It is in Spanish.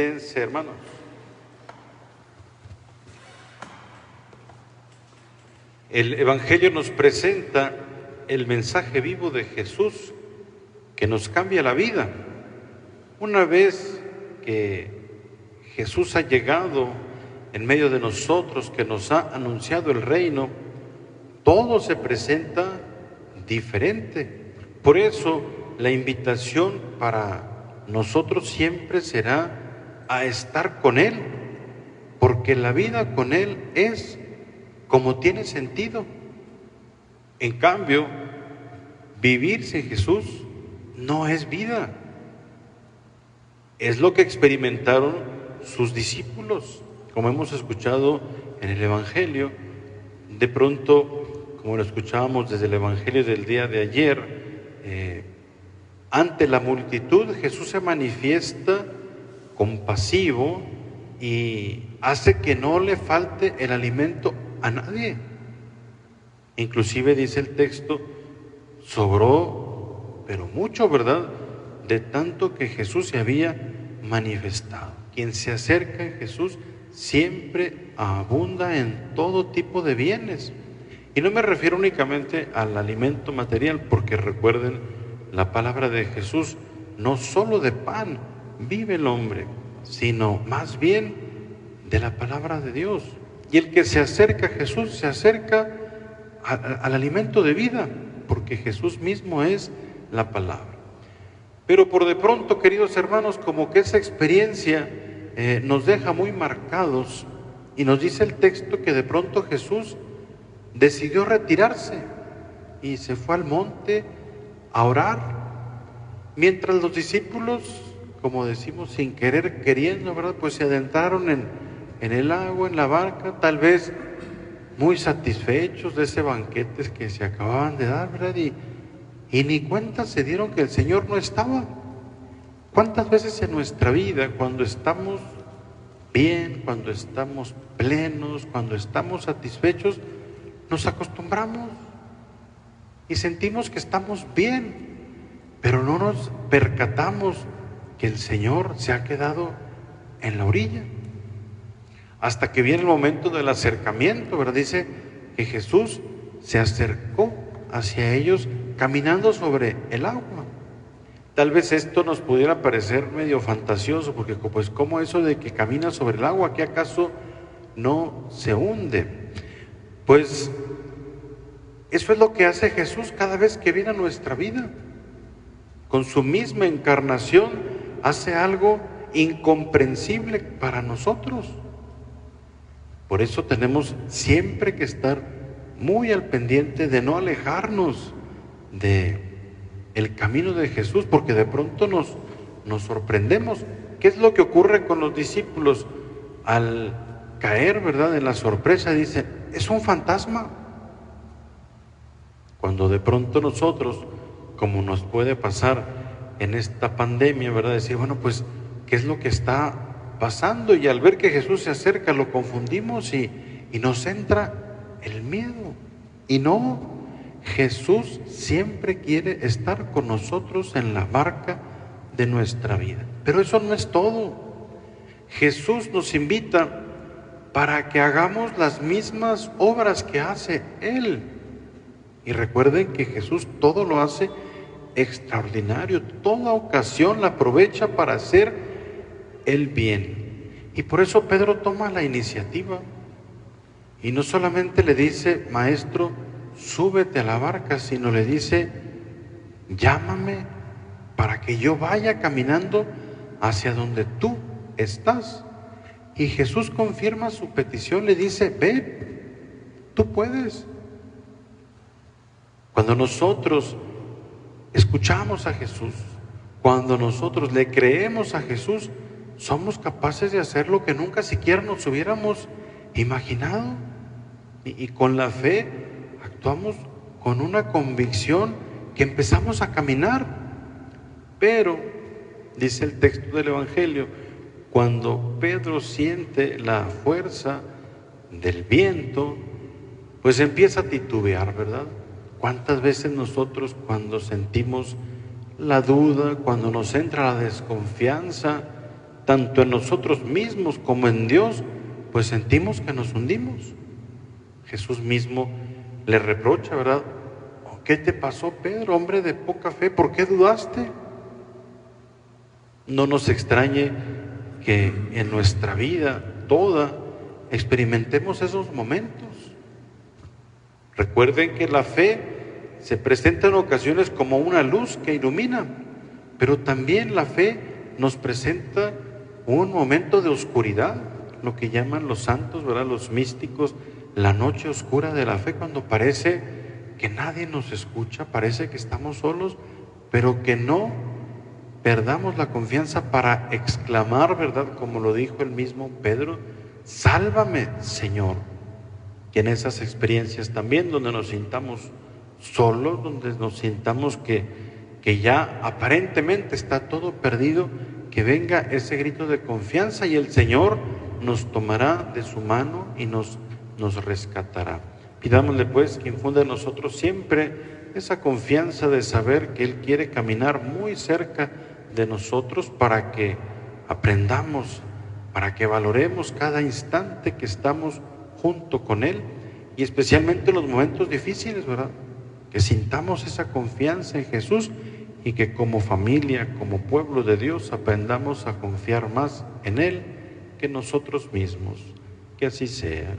Hermanos, el Evangelio nos presenta el mensaje vivo de Jesús que nos cambia la vida. Una vez que Jesús ha llegado en medio de nosotros, que nos ha anunciado el reino, todo se presenta diferente. Por eso la invitación para nosotros siempre será a estar con Él, porque la vida con Él es como tiene sentido. En cambio, vivir sin Jesús no es vida. Es lo que experimentaron sus discípulos, como hemos escuchado en el Evangelio. De pronto, como lo escuchábamos desde el Evangelio del día de ayer, ante la multitud Jesús se manifiesta compasivo y hace que no le falte el alimento a nadie. Inclusive dice el texto, sobró, pero mucho, ¿verdad?, de tanto que Jesús se había manifestado. Quien se acerca a Jesús siempre abunda en todo tipo de bienes. Y no me refiero únicamente al alimento material, porque recuerden la palabra de Jesús, no solo de pan vive el hombre, sino más bien de la palabra de Dios. Y el que se acerca a Jesús se acerca al alimento de vida, porque Jesús mismo es la palabra. Pero por de pronto, queridos hermanos, como que esa experiencia nos deja muy marcados, y nos dice el texto que de pronto Jesús decidió retirarse y se fue al monte a orar, mientras los discípulos, como decimos, sin querer, queriendo, ¿verdad?, pues se adentraron en el agua, en la barca, tal vez muy satisfechos de ese banquete que se acababan de dar, ¿verdad? Y ni cuenta se dieron que el Señor no estaba. ¿Cuántas veces en nuestra vida, cuando estamos bien, cuando estamos plenos, cuando estamos satisfechos, nos acostumbramos y sentimos que estamos bien, pero no nos percatamos que el Señor se ha quedado en la orilla? Hasta que viene el momento del acercamiento, ¿verdad? Dice que Jesús se acercó hacia ellos caminando sobre el agua. Tal vez esto nos pudiera parecer medio fantasioso, porque pues ¿cómo eso de que camina sobre el agua? ¿Que acaso no se hunde? Pues eso es lo que hace Jesús cada vez que viene a nuestra vida. Con su misma encarnación hace algo incomprensible para nosotros. Por eso tenemos siempre que estar muy al pendiente de no alejarnos de el camino de Jesús, porque de pronto nos sorprendemos. ¿Qué es lo que ocurre con los discípulos? Al caer, ¿verdad?, en la sorpresa, dicen, es un fantasma. Cuando de pronto nosotros, como nos puede pasar en esta pandemia, ¿verdad?, decir, bueno, pues, ¿qué es lo que está pasando? Y al ver que Jesús se acerca, lo confundimos y nos entra el miedo. Y no, Jesús siempre quiere estar con nosotros en la barca de nuestra vida. Pero eso no es todo. Jesús nos invita para que hagamos las mismas obras que hace Él. Y recuerden que Jesús todo lo hace extraordinario, toda ocasión la aprovecha para hacer el bien. Y por eso Pedro toma la iniciativa y no solamente le dice, maestro, súbete a la barca, sino le dice, llámame para que yo vaya caminando hacia donde tú estás. Y Jesús confirma su petición, le dice, ve, tú puedes. Cuando nosotros escuchamos a Jesús, cuando nosotros le creemos a Jesús, somos capaces de hacer lo que nunca siquiera nos hubiéramos imaginado. Y con la fe actuamos con una convicción que empezamos a caminar. Pero, dice el texto del Evangelio, cuando Pedro siente la fuerza del viento, pues empieza a titubear, ¿verdad? ¿Cuántas veces nosotros, cuando sentimos la duda, cuando nos entra la desconfianza, tanto en nosotros mismos como en Dios, pues sentimos que nos hundimos. Jesús mismo le reprocha, ¿verdad? ¿Qué te pasó, Pedro, hombre de poca fe? ¿Por qué dudaste? No nos extrañe que en nuestra vida toda experimentemos esos momentos. Recuerden que la fe se presenta en ocasiones como una luz que ilumina, pero también la fe nos presenta un momento de oscuridad, lo que llaman los santos, ¿verdad? Los místicos, la noche oscura de la fe, cuando parece que nadie nos escucha, parece que estamos solos, pero que no perdamos la confianza para exclamar, ¿verdad? Como lo dijo el mismo Pedro, sálvame, Señor. Y en esas experiencias también, donde nos sintamos solos, donde nos sintamos que ya aparentemente está todo perdido, que venga ese grito de confianza y el Señor nos tomará de su mano y nos rescatará. Pidámosle pues que infunda en nosotros siempre esa confianza de saber que Él quiere caminar muy cerca de nosotros para que aprendamos, para que valoremos cada instante que estamos junto con Él y especialmente en los momentos difíciles, ¿verdad? Que sintamos esa confianza en Jesús y que como familia, como pueblo de Dios, aprendamos a confiar más en Él que en nosotros mismos. Que así sea.